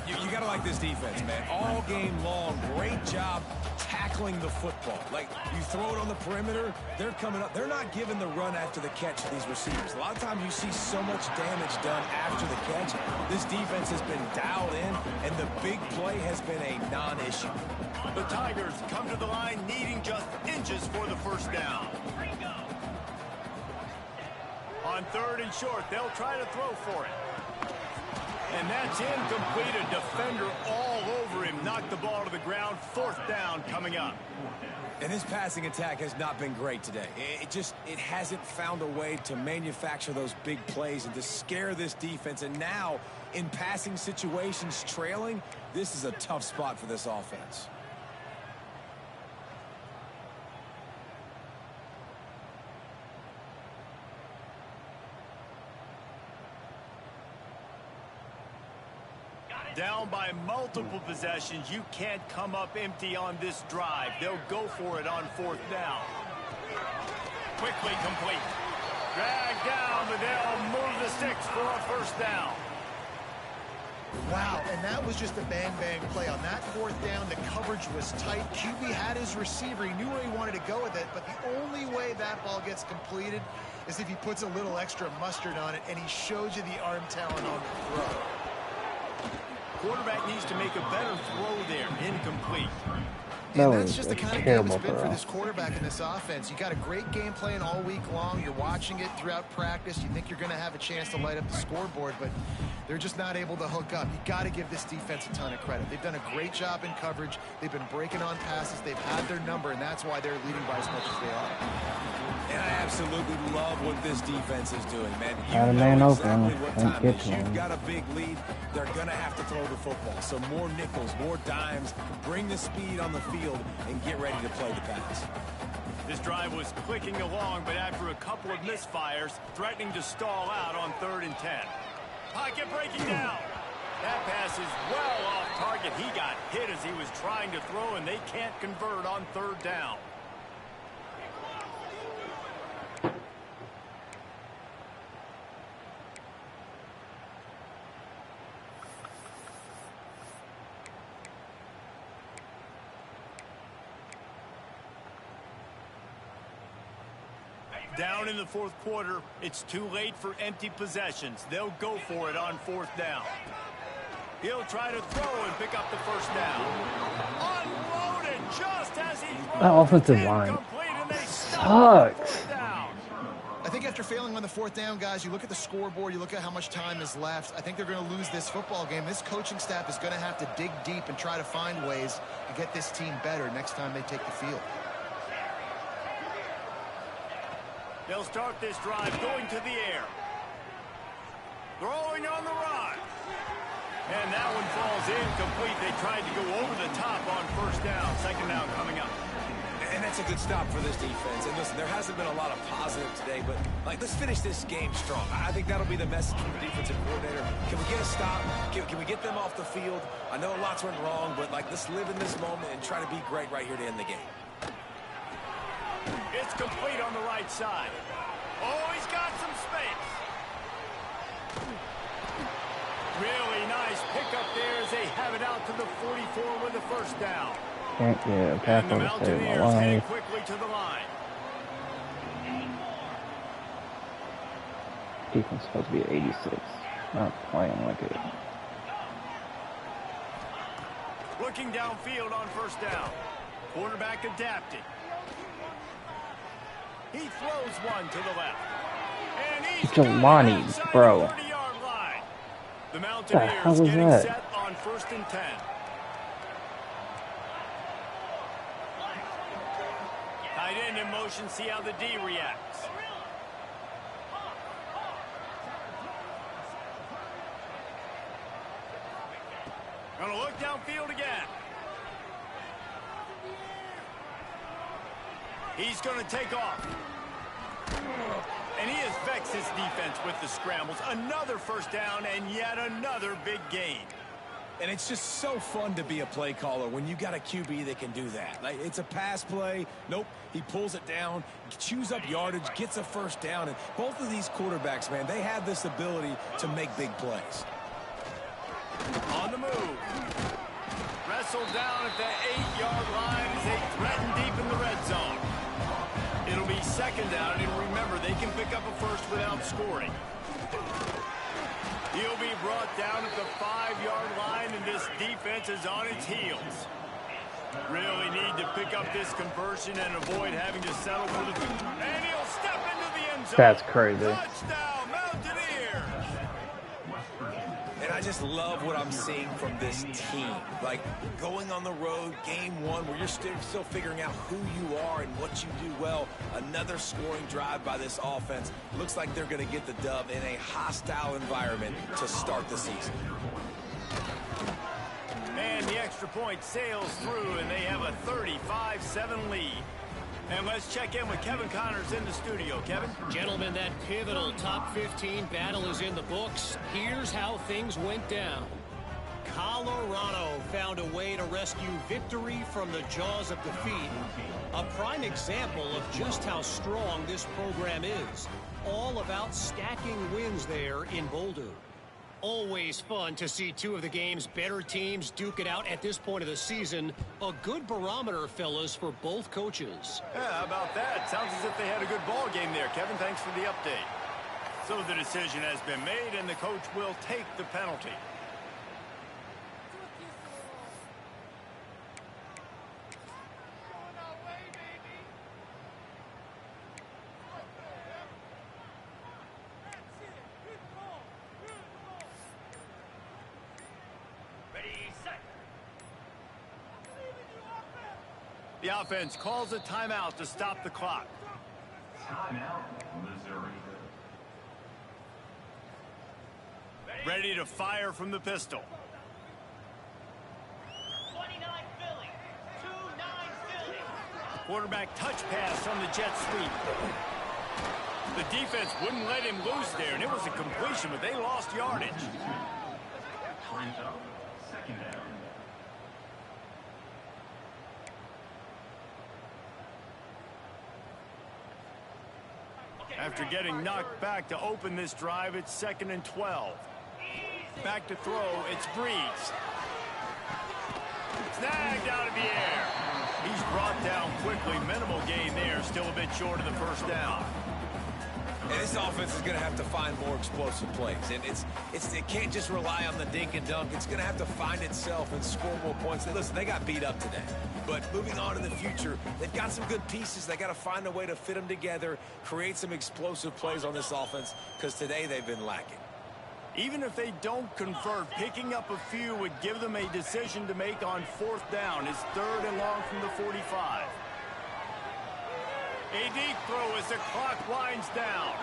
You got to like this defense, man. All game long, great job tackling the football. Like, you throw it on the perimeter, they're coming up. They're not giving the run after the catch to these receivers. A lot of times you see so much damage done after the catch. This defense has been dialed in, and the big play has been a non-issue. The Tigers come to the line needing just inches for the 1st down. On 3rd and short, they'll try to throw for it. And that's incomplete. A defender all over him. Knocked the ball to the ground. 4th down coming up. And this passing attack has not been great today. It hasn't found a way to manufacture those big plays and to scare this defense. And now, in passing situations, trailing, this is a tough spot for this offense. Down by multiple possessions. You can't come up empty on this drive. They'll go for it on 4th down. Quickly complete. Dragged down, but they'll move the sticks for a 1st down. Wow, and that was just a bang-bang play. On that 4th down, the coverage was tight. QB had his receiver. He knew where he wanted to go with it, but the only way that ball gets completed is if he puts a little extra mustard on it, and he shows you the arm talent on the throw. Quarterback needs to make a better throw there. Incomplete. And that's just the kind of game it's been for this quarterback in this offense. You got a great game plan all week long. You're watching it throughout practice. You think you're going to have a chance to light up the scoreboard, but they're just not able to hook up. You got to give this defense a ton of credit. They've done a great job in coverage. They've been breaking on passes. They've had their number, and that's why they're leading by as much as they are. And I absolutely love what this defense is doing, man. Got a man open. Can't get to him. You've got a big lead. They're going to have to throw the football. So more nickels, more dimes, bring the speed on the field, and get ready to play the pass. This drive was clicking along, but after a couple of misfires, threatening to stall out on 3rd and 10. Pocket breaking down. That pass is well off target. He got hit as he was trying to throw, and they can't convert on 3rd down. Down in the 4th quarter, it's too late for empty possessions. They'll go for it on 4th down. He'll try to throw and pick up the 1st down. Unloaded just as he throws. That offensive line sucks. I think after failing on the 4th down, guys, you look at the scoreboard, you look at how much time is left. I think they're going to lose this football game. This coaching staff is going to have to dig deep and try to find ways to get this team better next time they take the field. They'll start this drive going to the air. Throwing on the run. And that one falls incomplete. They tried to go over the top on 1st down. 2nd down coming up. And that's a good stop for this defense. And listen, there hasn't been a lot of positive today, but let's finish this game strong. I think that'll be the message from the defensive coordinator. Can we get a stop? Can we get them off the field? I know lots went wrong, but let's live in this moment and try to be great right here to end the game. It's complete on the right side. Oh, he's got some space. Really nice pickup there as they have it out to the 44 with the 1st down. Can't get a tackle to save my life. Quickly to the line. Defense supposed to be at 86. Not playing like it. Looking downfield on 1st down. Quarterback adapted. He throws one to the left. And he's Jelani, bro. The What the hell Mountaineers was getting that? set on 1st and 10. Tight end in motion, see how the D reacts. Gonna look downfield again. He's going to take off. And he has vexed his defense with the scrambles. Another 1st down and yet another big gain. And it's just so fun to be a play caller when you got a QB that can do that. It's a pass play. Nope, he pulls it down, chews up yardage, gets a 1st down. And both of these quarterbacks, man, they have this ability to make big plays. On the move. Wrestled down at the 8-yard line as they threaten deep in the red zone. It'll be 2nd down, and remember, they can pick up a 1st without scoring. He'll be brought down at the 5-yard line, and this defense is on its heels. Really need to pick up this conversion and avoid having to settle for the 2. And he'll step into the end zone. That's crazy. Touchdown, Mountaineers. And I just love what I'm seeing from this team. Like, going on the road, game one, where you're still figuring out who you are and what you do well. Another scoring drive by this offense. Looks like they're going to get the dub in a hostile environment to start the season. And the extra point sails through, and they have a 35-7 lead. And let's check in with Kevin Connors in the studio. Kevin? Gentlemen, that pivotal top 15 battle is in the books. Here's how things went down. Colorado found a way to rescue victory from the jaws of defeat. A prime example of just how strong this program is. All about stacking wins there in Boulder. Always fun to see two of the game's better teams duke it out at this point of the season. A good barometer, fellas, for both coaches. Yeah, how about that? Sounds as if they had a good ball game there. Kevin, thanks for the update. So the decision has been made, and the coach will take the penalty. The offense calls a timeout to stop the clock. Timeout, Missouri. Ready to fire from the pistol. 29 Philly. 2-9 Philly. Quarterback touch pass from the jet sweep. The defense wouldn't let him loose there, and it was a completion, but they lost yardage. Time's up. Second down. After getting knocked back to open this drive, it's 2nd and 12. Back to throw, it's Breeze. Snagged out of the air. He's brought down quickly. Minimal gain there, still a bit short of the first down. And this offense is going to have to find more explosive plays. And it can't just rely on the dink and dunk. It's going to have to find itself and score more points. And listen, they got beat up today. But moving on to the future, they've got some good pieces. They got to find a way to fit them together, create some explosive plays on this offense, because today they've been lacking. Even if they don't convert, picking up a few would give them a decision to make on 4th down. It's 3rd and long from the 45. A deep throw as the clock winds down.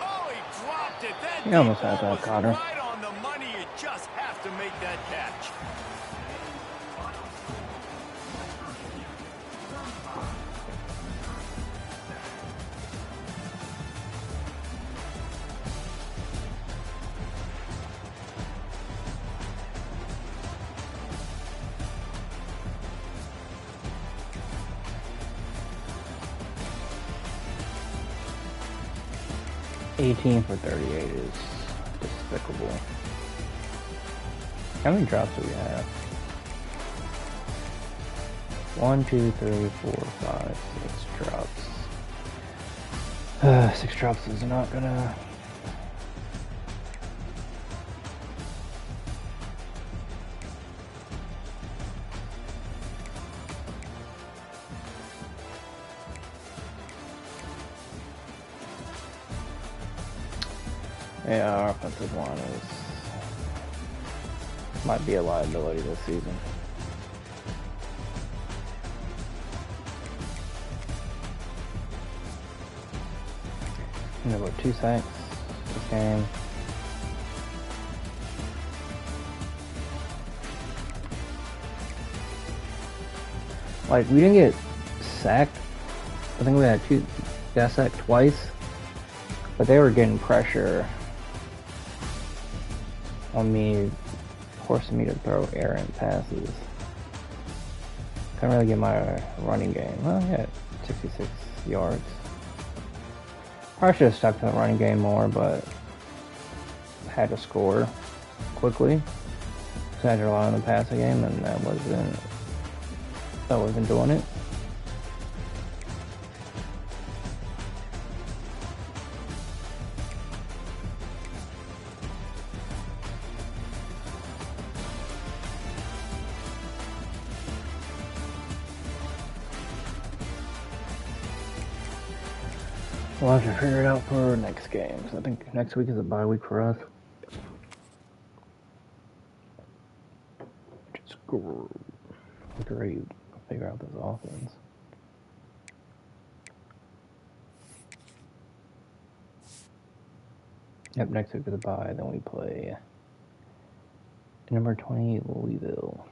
Oh, he dropped it. That He almost had deep ball that, was Connor. right on the money. You just have to make that catch. $18 for 38 is despicable. How many drops do we have? 1, 2, 3, 4, 5, 6 drops. 6 drops is not gonna... Yeah, our offensive line might be a liability this season. And there were 2 sacks this game. Like, we didn't get sacked. I think we got sacked twice, but they were getting pressure on me, forcing me to throw errant passes. Couldn't really get my running game. Well, yeah, 66 yards. Probably should have stuck to the running game more, but had to score quickly. So I had to rely on the passing game, and that wasn't doing it. We'll have to figure it out for next game. I think next week is a bye week for us. Which is great. Figure out this offense. Yep, next week is a bye. Then we play number 28 Louisville.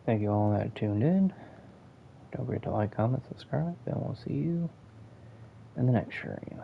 Thank you all that tuned in. Don't forget to like, comment, subscribe, and we'll see you in the next stream.